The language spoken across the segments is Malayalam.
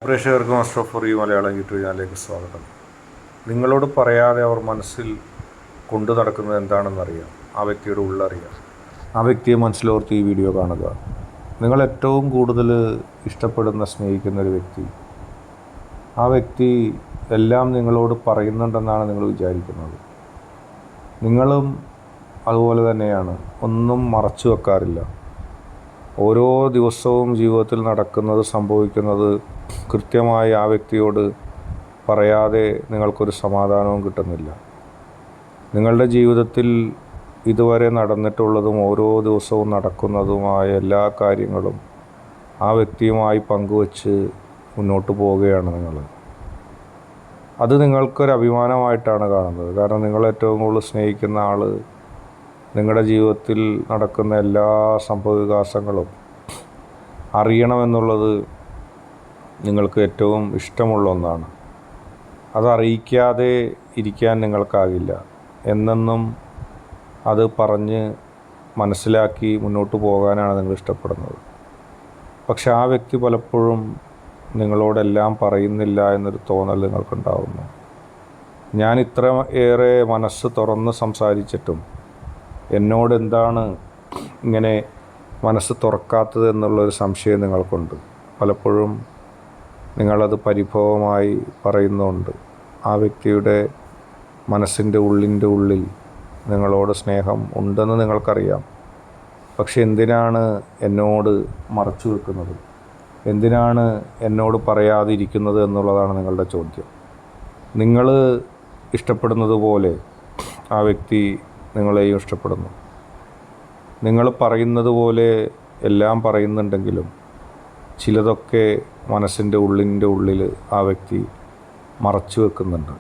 പ്രേക്ഷകർക്ക് master for you Malayalam YouTube ചാനലിലേക്ക് സ്വാഗതം. നിങ്ങളോട് പറയാതെ അവർ മനസ്സിൽ കൊണ്ടു നടക്കുന്നത് എന്താണെന്നറിയാം. ആ വ്യക്തിയുടെ ഉള്ളറിയാം. ആ വ്യക്തിയെ മനസ്സിലോർത്ത് ഈ വീഡിയോ കാണുക. നിങ്ങൾ ഏറ്റവും കൂടുതൽ ഇഷ്ടപ്പെടുന്ന, സ്നേഹിക്കുന്ന ഒരു വ്യക്തി, ആ വ്യക്തി എല്ലാം നിങ്ങളോട് പറയുന്നുണ്ടെന്നാണ് നിങ്ങൾ വിചാരിക്കുന്നത്. നിങ്ങളും അതുപോലെ തന്നെയാണ്. ഒന്നും മറച്ചു വെക്കാറില്ല. ഓരോ ദിവസവും ജീവിതത്തിൽ നടക്കുന്നത്, സംഭവിക്കുന്നത് കൃത്യമായി ആ വ്യക്തിയോട് പറയാതെ നിങ്ങൾക്കൊരു സമാധാനവും കിട്ടുന്നില്ല. നിങ്ങളുടെ ജീവിതത്തിൽ ഇതുവരെ നടന്നിട്ടുള്ളതും ഓരോ ദിവസവും നടക്കുന്നതുമായ എല്ലാ കാര്യങ്ങളും ആ വ്യക്തിയുമായി പങ്കുവച്ച് മുന്നോട്ട് പോവുകയാണ് നിങ്ങൾ. അത് നിങ്ങൾക്കൊരു അഭിമാനമായിട്ടാണ് കാണുന്നത്. കാരണം നിങ്ങൾ ഏറ്റവും കൂടുതൽ സ്നേഹിക്കുന്ന ആൾ നിങ്ങളുടെ ജീവിതത്തിൽ നടക്കുന്ന എല്ലാ സംഭവവികാസങ്ങളും അറിയണമെന്നുള്ളത് നിങ്ങൾക്ക് ഏറ്റവും ഇഷ്ടമുള്ള ഒന്നാണ്. അതറിയിക്കാതെ ഇരിക്കാൻ നിങ്ങൾക്കാകില്ല. എന്നെന്നും അത് പറഞ്ഞ് മനസ്സിലാക്കി മുന്നോട്ട് പോകാനാണ് നിങ്ങൾ ഇഷ്ടപ്പെടുന്നത്. പക്ഷെ ആ വ്യക്തി പലപ്പോഴും നിങ്ങളോടെല്ലാം പറയുന്നില്ല എന്നൊരു തോന്നൽ നിങ്ങൾക്കുണ്ടാവുന്നു. ഞാൻ ഇത്ര ഏറെ മനസ്സ് തുറന്ന് സംസാരിച്ചിട്ടും എന്നോട് എന്താണ് ഇങ്ങനെ മനസ്സ് തുറക്കാത്തത് എന്നുള്ളൊരു സംശയം നിങ്ങൾക്കുണ്ട്. പലപ്പോഴും നിങ്ങളത് പരിഭവമായി പറയുന്നുണ്ട്. ആ വ്യക്തിയുടെ മനസ്സിൻ്റെ ഉള്ളിൽ നിങ്ങളോട് സ്നേഹം ഉണ്ടെന്ന് നിങ്ങൾക്കറിയാം. പക്ഷെ എന്തിനാണ് എന്നോട് മറച്ചു വെക്കുന്നത്, എന്തിനാണ് എന്നോട് പറയാതിരിക്കുന്നത് എന്നുള്ളതാണ് നിങ്ങളുടെ ചോദ്യം. നിങ്ങൾ ഇഷ്ടപ്പെടുന്നത് പോലെ ആ വ്യക്തി നിങ്ങളെയും ഇഷ്ടപ്പെടുന്നു. നിങ്ങൾ പറയുന്നത് പോലെ എല്ലാം പറയുന്നുണ്ടെങ്കിലും ചിലതൊക്കെ മനസ്സിൻ്റെ ഉള്ളിൽ ആ വ്യക്തി മറച്ചു വെക്കുന്നുണ്ട്.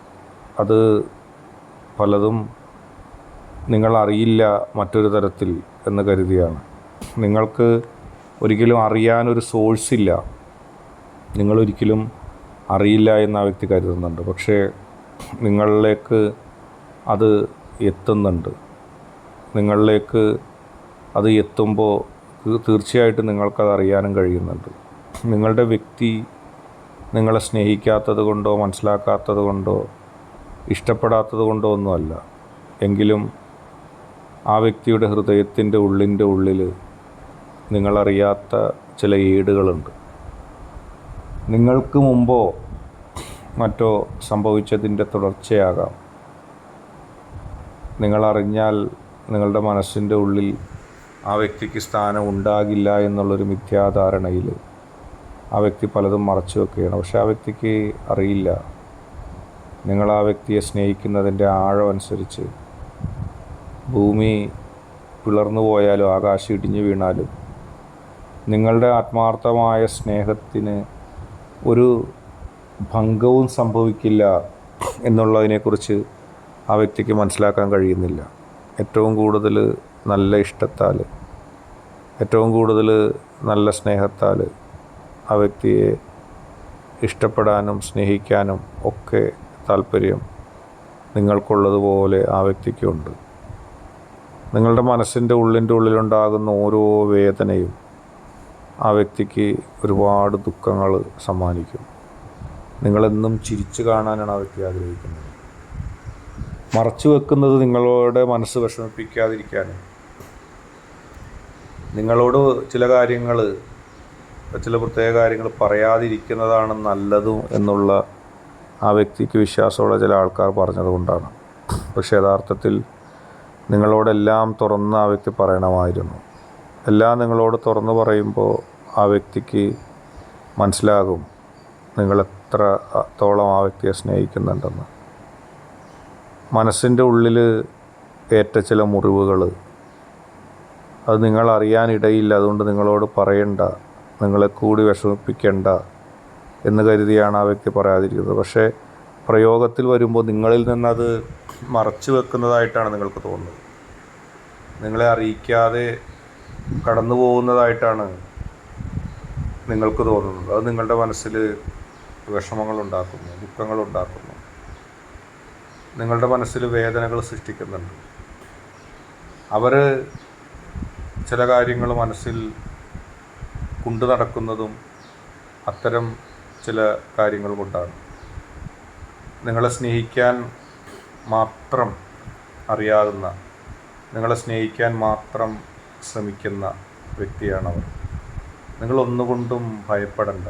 അത് പലതും നിങ്ങളറിയില്ല മറ്റൊരു തരത്തിൽ എന്ന് കരുതിയാണ്. നിങ്ങൾക്ക് ഒരിക്കലും അറിയാനൊരു സോഴ്സില്ല, നിങ്ങളൊരിക്കലും അറിയില്ല എന്ന് ആ വ്യക്തി കരുതുന്നുണ്ട്. പക്ഷേ നിങ്ങളിലേക്ക് അത് എത്തുന്നുണ്ട്. നിങ്ങളിലേക്ക് അത് എത്തുമ്പോൾ തീർച്ചയായിട്ടും നിങ്ങൾക്കത് അറിയാനും കഴിയുന്നുണ്ട്. നിങ്ങളുടെ വ്യക്തി നിങ്ങളെ സ്നേഹിക്കാത്തത് കൊണ്ടോ മനസ്സിലാക്കാത്തത് കൊണ്ടോ ഇഷ്ടപ്പെടാത്തത് കൊണ്ടോ ഒന്നുമല്ല. എങ്കിലും ആ വ്യക്തിയുടെ ഹൃദയത്തിൻ്റെ ഉള്ളിൽ നിങ്ങളറിയാത്ത ചില ഏടുകളുണ്ട്. നിങ്ങൾക്ക് മുമ്പോ മറ്റോ സംഭവിച്ചതിൻ്റെ തുടർച്ചയാകാം. നിങ്ങളറിഞ്ഞാൽ നിങ്ങളുടെ മനസ്സിൻ്റെ ഉള്ളിൽ ആ വ്യക്തിക്ക് സ്ഥാനം ഉണ്ടാകില്ല എന്നുള്ളൊരു മിഥ്യാധാരണയിൽ ആ വ്യക്തി പലതും മറച്ചു വെക്കുകയാണ്. പക്ഷെ ആ വ്യക്തിക്ക് അറിയില്ല, നിങ്ങൾ ആ വ്യക്തിയെ സ്നേഹിക്കുന്നതിൻ്റെ ആഴം അനുസരിച്ച് ഭൂമി പിളർന്നു പോയാലും ആകാശം ഇടിഞ്ഞു വീണാലും നിങ്ങളുടെ ആത്മാർത്ഥമായ സ്നേഹത്തിന് ഒരു ഭംഗവും സംഭവിക്കില്ല എന്നുള്ളതിനെക്കുറിച്ച് ആ വ്യക്തിക്ക് മനസ്സിലാക്കാൻ കഴിയുന്നില്ല. ഏറ്റവും കൂടുതൽ നല്ല ഇഷ്ടത്താൽ, ഏറ്റവും കൂടുതൽ നല്ല സ്നേഹത്താൽ ആ വ്യക്തിയെ ഇഷ്ടപ്പെടാനും സ്നേഹിക്കാനും ഒക്കെ താല്പര്യം നിങ്ങൾക്കുള്ളതുപോലെ ആ വ്യക്തിക്കുണ്ട്. നിങ്ങളുടെ മനസ്സിൻ്റെ ഉള്ളിലുണ്ടാകുന്ന ഓരോ വേദനയും ആ വ്യക്തിക്ക് ഒരുപാട് ദുഃഖങ്ങൾ സമ്മാനിക്കും. നിങ്ങളെന്നും ചിരിച്ചു കാണാനാണ് ആ വ്യക്തി ആഗ്രഹിക്കുന്നത്. മറച്ചു വെക്കുന്നത് നിങ്ങളുടെ മനസ്സ് വിഷമിപ്പിക്കാതിരിക്കാനും, നിങ്ങളോട് ചില പ്രത്യേക കാര്യങ്ങൾ പറയാതിരിക്കുന്നതാണ് നല്ലതും എന്നുള്ള ആ വ്യക്തിക്ക് വിശ്വാസമുള്ള ചില ആൾക്കാർ പറഞ്ഞതുകൊണ്ടാണ്. പക്ഷേ യഥാർത്ഥത്തിൽ നിങ്ങളോടെല്ലാം തുറന്ന് ആ വ്യക്തി പറയണമായിരുന്നു. എല്ലാം നിങ്ങളോട് തുറന്ന് പറയുമ്പോൾ ആ വ്യക്തിക്ക് മനസ്സിലാകും നിങ്ങളെത്രത്തോളം ആ വ്യക്തിയെ സ്നേഹിക്കുന്നുണ്ടെന്ന്. മനസ്സിൻ്റെ ഉള്ളിൽ ഏറ്റ ചില മുറിവുകൾ അത് നിങ്ങളറിയാനിടയില്ല. അതുകൊണ്ട് നിങ്ങളോട് പറയണ്ട, നിങ്ങളെ കൂടി വിഷമിപ്പിക്കേണ്ട എന്ന് കരുതിയാണ് ആ വ്യക്തി പറയാതിരിക്കുന്നത്. പക്ഷേ പ്രയോഗത്തിൽ വരുമ്പോൾ നിങ്ങളിൽ നിന്നത് മറച്ചു വെക്കുന്നതായിട്ടാണ് നിങ്ങൾക്ക് തോന്നുന്നത്. നിങ്ങളെ അറിയിക്കാതെ കടന്നു പോകുന്നതായിട്ടാണ് നിങ്ങൾക്ക് തോന്നുന്നത്. അത് നിങ്ങളുടെ മനസ്സിൽ വിഷമങ്ങളുണ്ടാക്കുന്നു, ദുഃഖങ്ങളുണ്ടാക്കുന്നു, നിങ്ങളുടെ മനസ്സിൽ വേദനകൾ സൃഷ്ടിക്കുന്നുണ്ട്. അവർ ചില കാര്യങ്ങൾ മനസ്സിൽ കൊണ്ടു നടക്കുന്നതും അത്തരം ചില കാര്യങ്ങൾ കൊണ്ടാണ്. നിങ്ങളെ സ്നേഹിക്കാൻ മാത്രം അറിയാവുന്ന, നിങ്ങളെ സ്നേഹിക്കാൻ മാത്രം ശ്രമിക്കുന്ന വ്യക്തിയാണവർ. നിങ്ങളൊന്നുകൊണ്ടും ഭയപ്പെടണ്ട.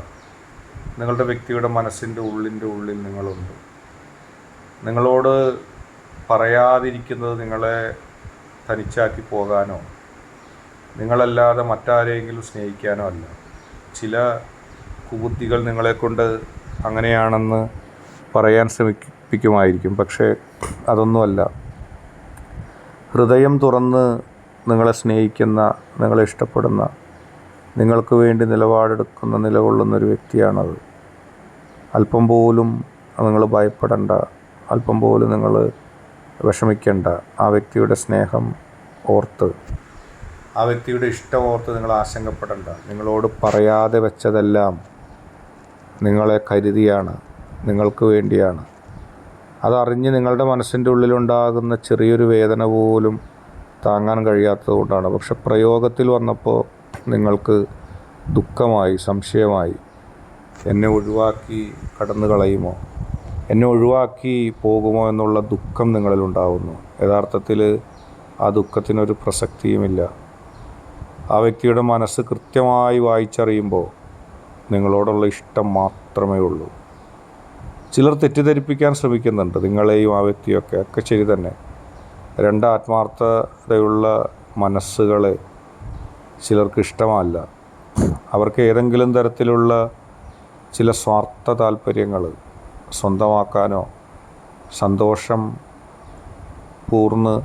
നിങ്ങളുടെ വ്യക്തിയുടെ മനസ്സിൻ്റെ ഉള്ളിൽ നിങ്ങളുണ്ട്. നിങ്ങളോട് പറയാതിരിക്കുന്നത് നിങ്ങളെ തനിച്ചാക്കി പോകാനോ നിങ്ങളല്ലാതെ മറ്റാരെങ്കിലും സ്നേഹിക്കാനോ അല്ല. ചില കുബുദ്ധികൾ നിങ്ങളെക്കൊണ്ട് അങ്ങനെയാണെന്ന് പറയാൻ ശ്രമിപ്പിക്കുമായിരിക്കും, പക്ഷേ അതൊന്നുമല്ല. ഹൃദയം തുറന്ന് നിങ്ങളെ സ്നേഹിക്കുന്ന, നിങ്ങളെ ഇഷ്ടപ്പെടുന്ന, നിങ്ങൾക്ക് വേണ്ടി നിലപാടെടുക്കുന്ന, നിലകൊള്ളുന്നൊരു വ്യക്തിയാണത്. അല്പം പോലും നിങ്ങൾ ഭയപ്പെടണ്ട, അല്പം പോലും നിങ്ങൾ വിഷമിക്കേണ്ട. ആ വ്യക്തിയുടെ സ്നേഹം ഓർത്ത്, ആ വ്യക്തിയുടെ ഇഷ്ടം ഓർത്ത് നിങ്ങൾ ആശങ്കപ്പെടണ്ട. നിങ്ങളോട് പറയാതെ വെച്ചതെല്ലാം നിങ്ങളെ കരുതിയാണ്, നിങ്ങൾക്ക് വേണ്ടിയാണ്. അതറിഞ്ഞ് നിങ്ങളുടെ മനസ്സിൻ്റെ ഉള്ളിലുണ്ടാകുന്ന ചെറിയൊരു വേദന പോലും താങ്ങാൻ കഴിയാത്തത് കൊണ്ടാണ്. പക്ഷെ പ്രയോഗത്തിൽ വന്നപ്പോൾ നിങ്ങൾക്ക് ദുഃഖമായി, സംശയമായി. എന്നെ ഒഴിവാക്കി കടന്നു കളയുമോ, എന്നെ ഒഴിവാക്കി പോകുമോ എന്നുള്ള ദുഃഖം നിങ്ങളിലുണ്ടാവുന്നു. യഥാർത്ഥത്തിൽ ആ ദുഃഖത്തിനൊരു പ്രസക്തിയുമില്ല. ആ വ്യക്തിയുടെ മനസ്സ് കൃത്യമായി വായിച്ചറിയുമ്പോൾ നിങ്ങളോടുള്ള ഇഷ്ടം മാത്രമേ ഉള്ളൂ. ചിലർ തെറ്റിദ്ധരിപ്പിക്കാൻ ശ്രമിക്കുന്നുണ്ട്, നിങ്ങളെയും ആ വ്യക്തിയൊക്കെ. ഒക്കെ ശരി തന്നെ. രണ്ട് ആത്മാർത്ഥതയുള്ള മനസ്സുകളെ ചിലർക്ക് ഇഷ്ടമല്ല. അവർക്ക് ഏതെങ്കിലും തരത്തിലുള്ള ചില സ്വാർത്ഥ താല്പര്യങ്ങൾ സ്വന്തമാക്കാനോ സന്തോഷം പൂർന്ന്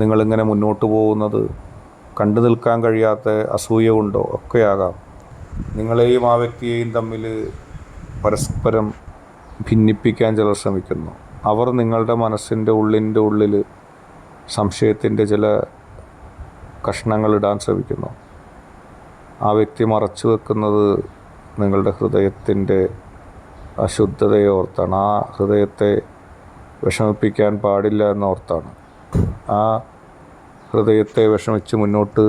നിങ്ങളിങ്ങനെ മുന്നോട്ട് പോകുന്നത് കണ്ടു നിൽക്കാൻ കഴിയാത്ത അസൂയ കൊണ്ടോ ഒക്കെയാകാം. നിങ്ങളെയും ആ വ്യക്തിയെയും തമ്മിൽ പരസ്പരം ഭിന്നിപ്പിക്കാൻ ചിലർ ശ്രമിക്കുന്നു. അവർ നിങ്ങളുടെ മനസ്സിൻ്റെ ഉള്ളിൽ സംശയത്തിൻ്റെ ചില കഷ്ണങ്ങളിടാൻ ശ്രമിക്കുന്നു. ആ വ്യക്തി മറച്ചു വെക്കുന്നത് നിങ്ങളുടെ ഹൃദയത്തിൻ്റെ അശുദ്ധതയെ ഓർത്താണ്. ആ ഹൃദയത്തെ വിഷമിപ്പിക്കാൻ പാടില്ല എന്നോർത്താണ്. ആ ഹൃദയത്തെ വിഷമിച്ച് മുന്നോട്ട്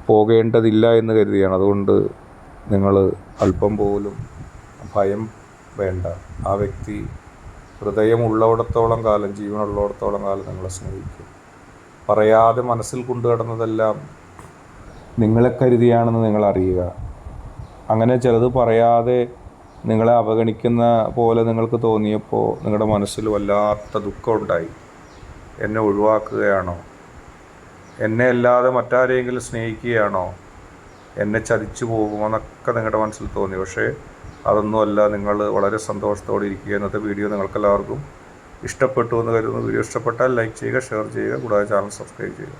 പോകേണ്ടതില്ല എന്ന് കരുതിയാണ്. അതുകൊണ്ട് നിങ്ങൾ അല്പം പോലും ഭയം വേണ്ട. ആ വ്യക്തി ഹൃദയമുള്ളിടത്തോളം കാലം, ജീവനുള്ളിടത്തോളം കാലം നിങ്ങളെ സ്നേഹിക്കും. പറയാതെ മനസ്സിൽ കൊണ്ടു കിടന്നതെല്ലാം നിങ്ങളെ കരുതിയാണെന്ന് നിങ്ങൾ അറിയുക. അങ്ങനെ ചിലത് പറയാതെ നിങ്ങളെ അവഗണിക്കുന്ന പോലെ നിങ്ങൾക്ക് തോന്നിയപ്പോൾ നിങ്ങളുടെ മനസ്സിൽ വല്ലാത്ത ദുഃഖമുണ്ടായി. എന്നെ ഒഴിവാക്കുകയാണോ, എന്നെ അല്ലാതെ മറ്റാരെങ്കിലും സ്നേഹിക്കുകയാണോ, എന്നെ ചതിച്ചു പോകുമോ എന്നൊക്കെ നിങ്ങളുടെ മനസ്സിൽ തോന്നി. പക്ഷേ അതൊന്നുമല്ല. നിങ്ങൾ വളരെ സന്തോഷത്തോടെ ഇരിക്കുക. ഇന്നത്തെ വീഡിയോ നിങ്ങൾക്കെല്ലാവർക്കും ഇഷ്ടപ്പെട്ടു എന്ന് കരുതുന്നു. വീഡിയോ ഇഷ്ടപ്പെട്ടാൽ ലൈക്ക് ചെയ്യുക, ഷെയർ ചെയ്യുക, കൂടാതെ ചാനൽ സബ്സ്ക്രൈബ് ചെയ്യുക.